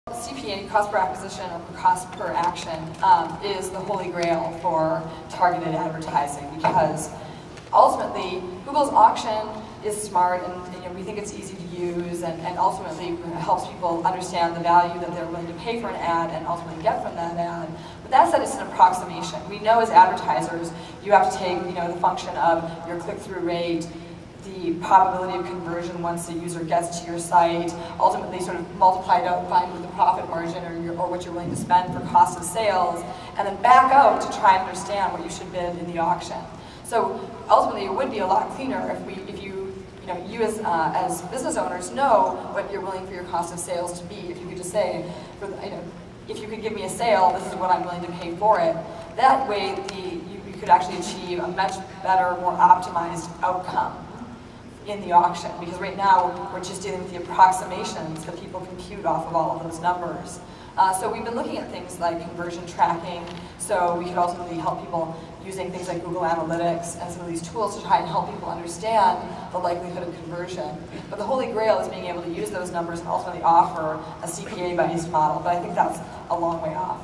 CPA, cost per acquisition or cost per action, is the holy grail for targeted advertising, because ultimately Google's auction is smart, and we think it's easy to use, and ultimately helps people understand the value that they're willing to pay for an ad and ultimately get from that ad. But that said, it's an approximation. We know as advertisers, you have to take the function of your click-through rate, the probability of conversion once the user gets to your site, ultimately sort of multiply it out, find with the profit margin or what you're willing to spend for cost of sales, and then back out to try and understand what you should bid in the auction. So ultimately, it would be a lot cleaner if you as business owners know what you're willing for your cost of sales to be. If you could just say, if you could give me a sale, this is what I'm willing to pay for it. That way, you could actually achieve a much better, more optimized outcome in the auction, because right now we're just dealing with the approximations that people compute off of all of those numbers. So we've been looking at things like conversion tracking, so we could ultimately help people using things like Google Analytics and some of these tools to try and help people understand the likelihood of conversion. But the holy grail is being able to use those numbers and ultimately offer a CPA-based model, but I think that's a long way off.